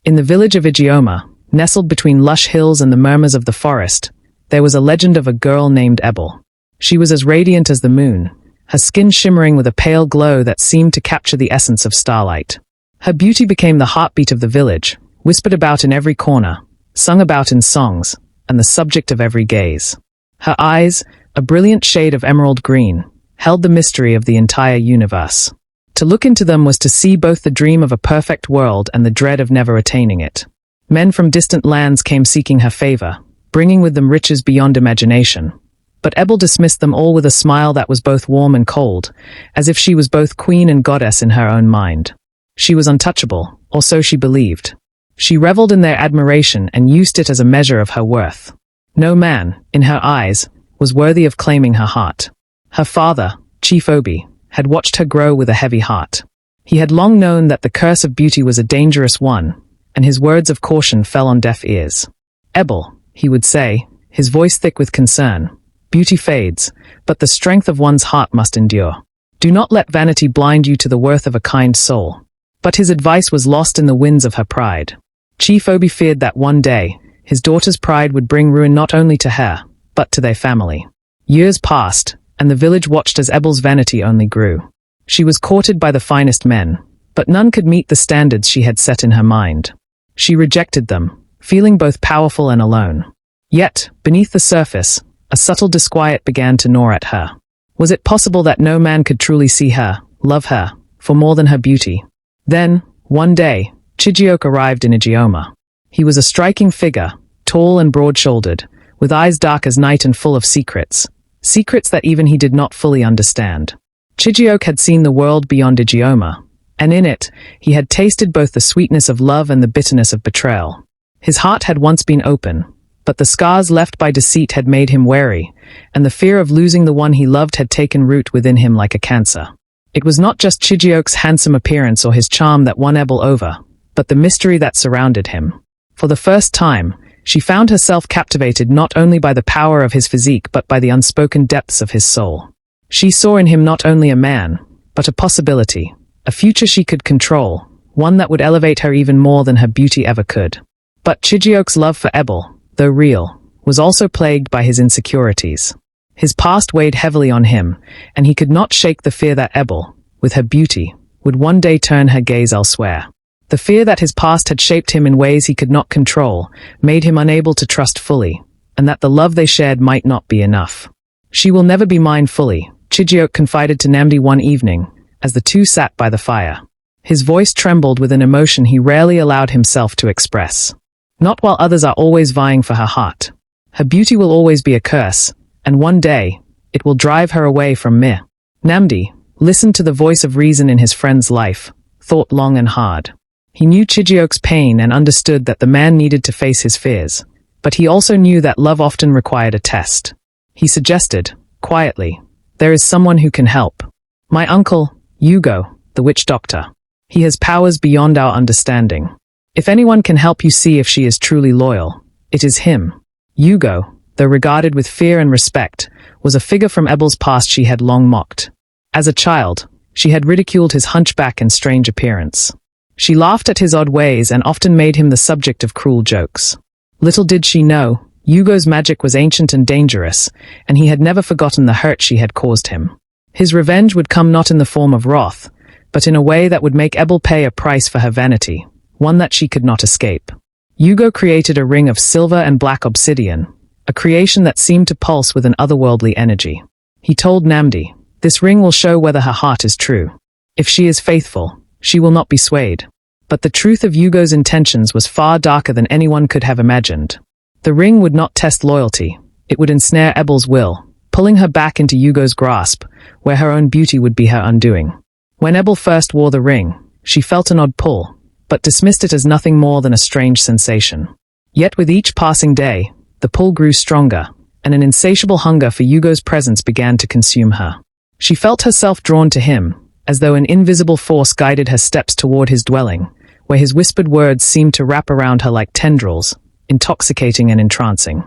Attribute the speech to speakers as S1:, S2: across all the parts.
S1: In the village of Ijeoma, nestled between lush hills and the murmurs of the forest, there was a legend of a girl named Ebele. She was as radiant as the moon, her skin shimmering with a pale glow that seemed to capture the essence of starlight. Her beauty became the heartbeat of the village, whispered about in every corner, sung about in songs, and the subject of every gaze. Her eyes, a brilliant shade of emerald green, held the mystery of the entire universe. To look into them was to see both the dream of a perfect world and the dread of never attaining it. Men from distant lands came seeking her favor, bringing with them riches beyond imagination. But Ebele dismissed them all with a smile that was both warm and cold, as if she was both queen and goddess in her own mind. She was untouchable, or so she believed. She reveled in their admiration and used it as a measure of her worth. No man, in her eyes, was worthy of claiming her heart. Her father, Chijioke, had watched her grow with a heavy heart. He had long known that the curse of beauty was a dangerous one, and his words of caution fell on deaf ears. Ebele, he would say, his voice thick with concern, beauty fades, but the strength of one's heart must endure. Do not let vanity blind you to the worth of a kind soul. But his advice was lost in the winds of her pride. Chijioke feared that one day, his daughter's pride would bring ruin not only to her, but to their family. Years passed, and the village watched as Ebele's vanity only grew. She was courted by the finest men, but none could meet the standards she had set in her mind. She rejected them, feeling both powerful and alone. Yet, beneath the surface, a subtle disquiet began to gnaw at her. Was it possible that no man could truly see her, love her, for more than her beauty? Then, one day, Chijioke arrived in Ijeoma. He was a striking figure, tall and broad-shouldered, with eyes dark as night and full of secrets. Secrets that even he did not fully understand. Chijioke had seen the world beyond Ijeoma, and in it, he had tasted both the sweetness of love and the bitterness of betrayal. His heart had once been open, but the scars left by deceit had made him wary, and the fear of losing the one he loved had taken root within him like a cancer. It was not just Chijioke's handsome appearance or his charm that won Ebele over, but the mystery that surrounded him. For the first time, she found herself captivated not only by the power of his physique but by the unspoken depths of his soul. She saw in him not only a man, but a possibility, a future she could control, one that would elevate her even more than her beauty ever could. But Chijioke's love for Ebele, though real, was also plagued by his insecurities. His past weighed heavily on him, and he could not shake the fear that Ebele, with her beauty, would one day turn her gaze elsewhere. The fear that his past had shaped him in ways he could not control, made him unable to trust fully, and that the love they shared might not be enough. "She will never be mine fully," Chijioke confided to Nnamdi one evening, as the two sat by the fire. His voice trembled with an emotion he rarely allowed himself to express. "Not while others are always vying for her heart. Her beauty will always be a curse, and one day, it will drive her away from me." Nnamdi, listened to the voice of reason in his friend's life, thought long and hard. He knew Chijioke's pain and understood that the man needed to face his fears, but he also knew that love often required a test. He suggested, quietly, "There is someone who can help. My uncle, Hugo, the witch doctor. He has powers beyond our understanding. If anyone can help you see if she is truly loyal, it is him." Hugo, though regarded with fear and respect, was a figure from Ebele's past she had long mocked. As a child, she had ridiculed his hunchback and strange appearance. She laughed at his odd ways and often made him the subject of cruel jokes. Little did she know, Hugo's magic was ancient and dangerous, and he had never forgotten the hurt she had caused him. His revenge would come not in the form of wrath, but in a way that would make Ebele pay a price for her vanity, one that she could not escape. Hugo created a ring of silver and black obsidian, a creation that seemed to pulse with an otherworldly energy. He told Nnamdi, "This ring will show whether her heart is true. If she is faithful, she will not be swayed." But the truth of Hugo's intentions was far darker than anyone could have imagined. The ring would not test loyalty, it would ensnare Ebele's will, pulling her back into Hugo's grasp, where her own beauty would be her undoing. When Ebele first wore the ring, she felt an odd pull, but dismissed it as nothing more than a strange sensation. Yet with each passing day, the pull grew stronger, and an insatiable hunger for Hugo's presence began to consume her. She felt herself drawn to him, as though an invisible force guided her steps toward his dwelling, where his whispered words seemed to wrap around her like tendrils, intoxicating and entrancing.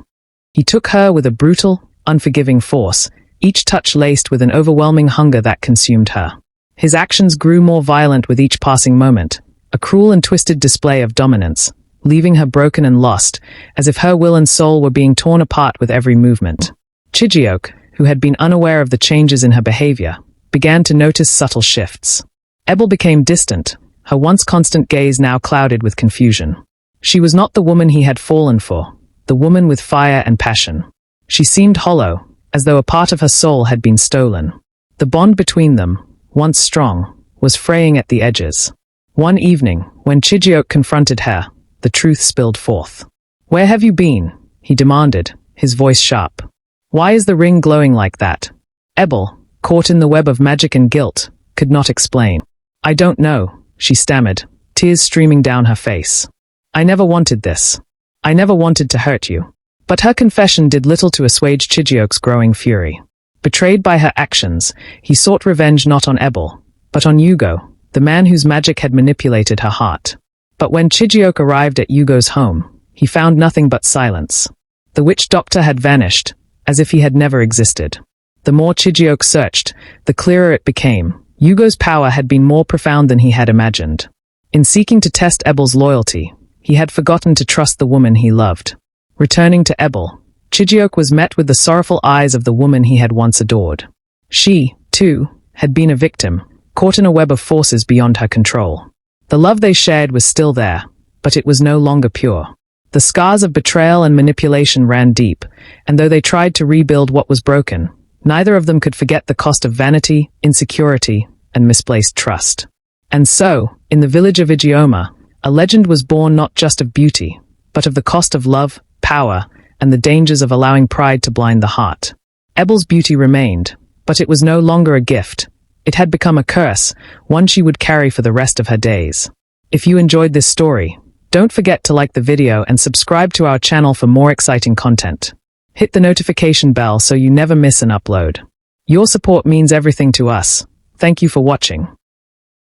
S1: He took her with a brutal, unforgiving force, each touch laced with an overwhelming hunger that consumed her. His actions grew more violent with each passing moment, a cruel and twisted display of dominance, leaving her broken and lost, as if her will and soul were being torn apart with every movement. Chijioke, who had been unaware of the changes in her behavior, began to notice subtle shifts. Ebele became distant, her once constant gaze now clouded with confusion. She was not the woman he had fallen for, the woman with fire and passion. She seemed hollow, as though a part of her soul had been stolen. The bond between them, once strong, was fraying at the edges. One evening, when Chijioke confronted her, the truth spilled forth. "Where have you been?" he demanded, his voice sharp. "Why is the ring glowing like that?" Ebele, caught in the web of magic and guilt, could not explain. "I don't know," she stammered, tears streaming down her face. "I never wanted this. I never wanted to hurt you." But her confession did little to assuage Chijioke's growing fury. Betrayed by her actions, he sought revenge not on Ebele, but on Ugo, the man whose magic had manipulated her heart. But when Chijioke arrived at Ugo's home, he found nothing but silence. The witch doctor had vanished, as if he had never existed. The more Chijioke searched, the clearer it became. Ugo's power had been more profound than he had imagined. In seeking to test Ebele's loyalty, he had forgotten to trust the woman he loved. Returning to Ebele, Chijioke was met with the sorrowful eyes of the woman he had once adored. She, too, had been a victim, caught in a web of forces beyond her control. The love they shared was still there, but it was no longer pure. The scars of betrayal and manipulation ran deep, and though they tried to rebuild what was broken, neither of them could forget the cost of vanity, insecurity, and misplaced trust. And so, in the village of Ijeoma, a legend was born not just of beauty, but of the cost of love, power, and the dangers of allowing pride to blind the heart. Ebele's beauty remained, but it was no longer a gift. It had become a curse, one she would carry for the rest of her days. If you enjoyed this story, don't forget to like the video and subscribe to our channel for more exciting content. Hit the notification bell so you never miss an upload. Your support means everything to us. Thank you for watching.